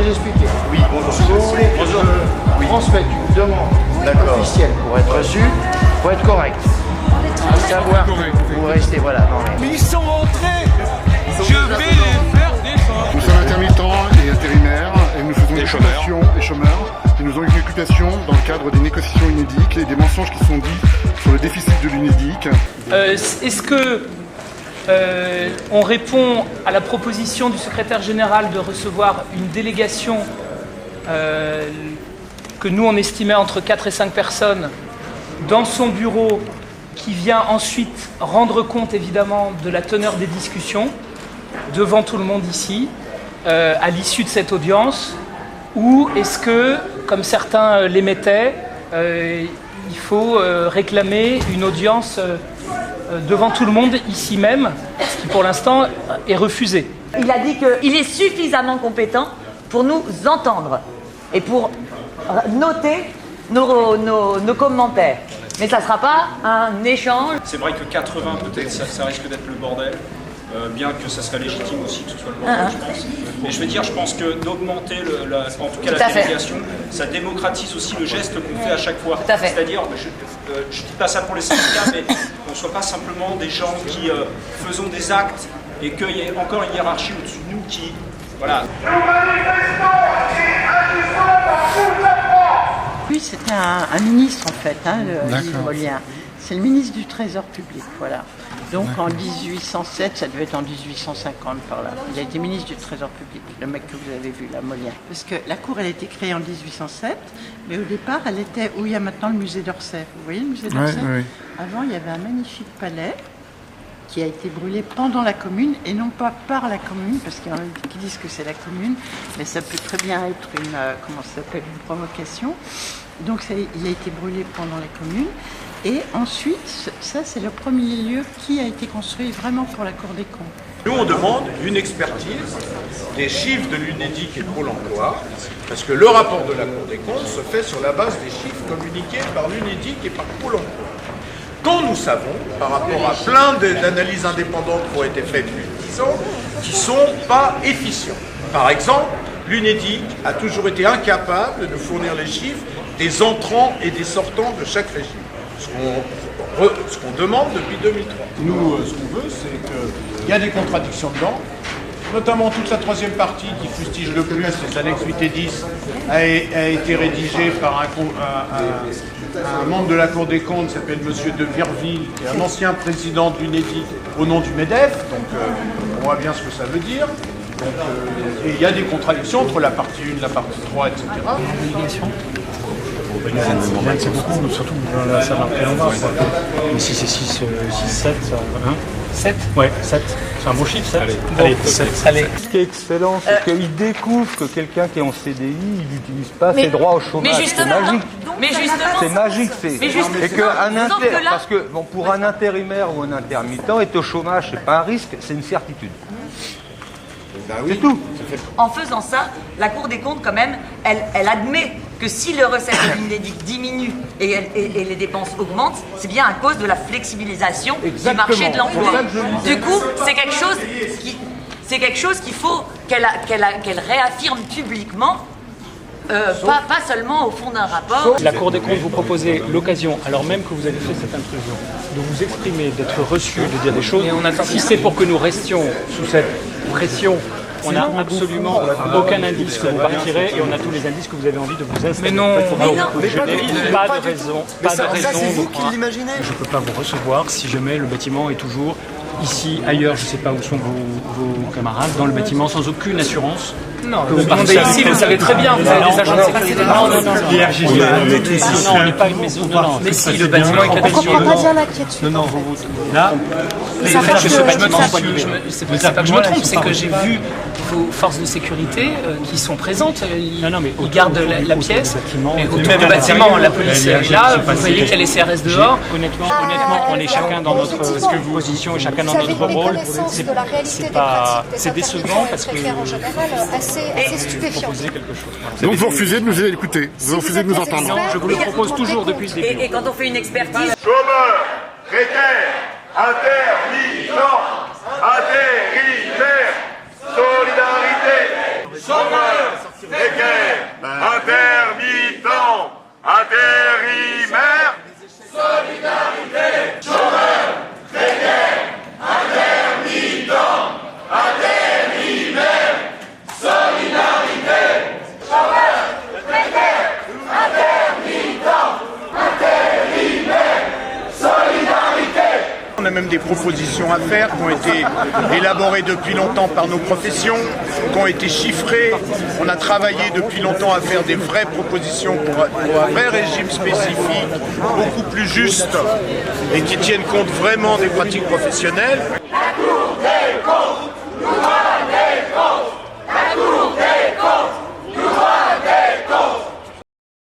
vous expliquer. Oui, bonjour. Si vous voulez que je transmette une demande officielle pour être reçu, pour être correct. À savoir, vous restez, voilà. Non, Mais ils sont rentrés. Je vais les faire descendre. Nous sommes intermittents et intérimaires et nous faisons des occupations et chômeurs. Et nous avons une occupation dans le cadre des négociations UNEDIC et des mensonges qui sont dits sur le déficit de l'UNEDIC. Est-ce que on répond à la proposition du secrétaire général de recevoir une délégation que nous on estimait entre 4 et 5 personnes dans son bureau qui vient ensuite rendre compte évidemment de la teneur des discussions devant tout le monde ici à l'issue de cette audience, ou est-ce que, comme certains l'émettaient, il faut réclamer une audience devant tout le monde ici même, ce qui pour l'instant est refusé. Il a dit qu'il est suffisamment compétent pour nous entendre et pour noter nos commentaires. Mais ça ne sera pas un échange. C'est vrai que 80 peut-être ça risque d'être le bordel, bien que ça serait légitime aussi que ce soit le bordel, je pense. Mais je veux dire, je pense que d'augmenter en tout cas la délégation, ça démocratise aussi le geste qu'on fait à chaque fois. C'est-à-dire, je ne dis pas ça pour les syndicats, mais qu'on ne soit pas simplement des gens qui faisons des actes et qu'il y ait encore une hiérarchie au-dessus de nous qui... Voilà. Oui, c'était un ministre en fait, Yves Molien. C'est le ministre du Trésor public, voilà. Donc en 1807, ça devait être en 1850 par là. Il a été ministre du Trésor public, le mec que vous avez vu là, Molien. Parce que la cour, elle a été créée en 1807, mais au départ, elle était où il y a maintenant le musée d'Orsay. Vous voyez le musée d'Orsay ? Avant, il y avait un magnifique palais qui a été brûlé pendant la Commune et non pas par la Commune, parce qu'il y en a qui disent que c'est la Commune, mais ça peut très bien être une provocation. Donc il a été brûlé pendant la Commune. Et ensuite, ça c'est le premier lieu qui a été construit vraiment pour la Cour des comptes. Nous on demande une expertise des chiffres de l'UNEDIC et de Pôle emploi, parce que le rapport de la Cour des comptes se fait sur la base des chiffres communiqués par l'UNEDIC et par Pôle emploi. Quand nous savons, par rapport à plein d'analyses indépendantes qui ont été faites depuis 10 ans, qui ne sont pas efficients. Par exemple, l'UNEDIC a toujours été incapable de fournir les chiffres des entrants et des sortants de chaque régime. Ce qu'on demande depuis 2003. Nous, ce qu'on veut, c'est qu'il y a des contradictions dedans, notamment toute la troisième partie qui fustige le plus, les annexes 8 et 10, a été rédigée par un membre de la Cour des comptes qui s'appelle M. de Virville, qui est un ancien président de l'UNEDIC au nom du MEDEF, donc on voit bien ce que ça veut dire. Donc, et il y a des contradictions entre la partie 1, la partie 3, etc. C'est beaucoup, surtout dans la salle d'entrée. Mais si c'est 6, 7, 7 Ouais, 7. C'est un beau chiffre, 7. Allez, 7. Allez. Ce qui est excellent, c'est qu'il découvre que quelqu'un qui est en CDI, il n'utilise pas ses droits au chômage. C'est magique. C'est magique. Et parce que pour un intérimaire ou un intermittent, être au chômage, c'est pas un risque, c'est une certitude. C'est tout. En faisant ça, la Cour des comptes, quand même, elle admet que si le recette de l'UNEDIC diminue et les dépenses augmentent, c'est bien à cause de la flexibilisation du marché de l'emploi. Du coup, c'est quelque chose qu'il faut qu'elle réaffirme publiquement. Pas seulement au fond d'un rapport. La Cour des comptes vous proposait l'occasion, alors même que vous avez fait cette intrusion, de vous exprimer, d'être reçu, de dire des choses. Si c'est pour que nous restions sous cette pression, on n'a absolument aucun indice que vous partirez et on a tous les indices que vous avez envie de vous installer. Mais non, pas de raison. Je ne peux pas vous recevoir si jamais le bâtiment est toujours ici, ailleurs, je ne sais pas où sont vos camarades, dans le bâtiment sans aucune assurance. Non, vous partez ici, vous savez très bien, vous avez des agents de sécurité. Non, on n'est pas une maison. Non, mais si, le bâtiment est cadencé. On comprend pas bien l'inquiétude. Non, là, c'est pas que je me trompe, c'est que j'ai vu vos forces de sécurité qui sont présentes. Ils gardent la pièce, mais autour du bâtiment, la police est là, vous voyez qu'il y a les CRS dehors. Honnêtement, on est chacun dans notre position et chacun dans notre rôle. C'est décevant parce que assez stupéfiant. Donc vous refusez de nous écouter, vous refusez de nous entendre. Non, je vous le propose toujours depuis le début. Et quand on fait une expertise... Chômeurs, précaires, intermittents, intérimaires, solidarité. Chômeurs, précaires, intermittents, intérimaires. Solidarité, chômeurs, précaires, intermittents, intérimaires. Solidarité, chômeurs, précaires, intermittents, intérimaires. Solidarité. On a même des propositions à faire qui ont été élaborées depuis longtemps par nos professions, qui ont été chiffrées. On a travaillé depuis longtemps à faire des vraies propositions pour un vrai régime spécifique, beaucoup plus juste et qui tienne compte vraiment des pratiques professionnelles.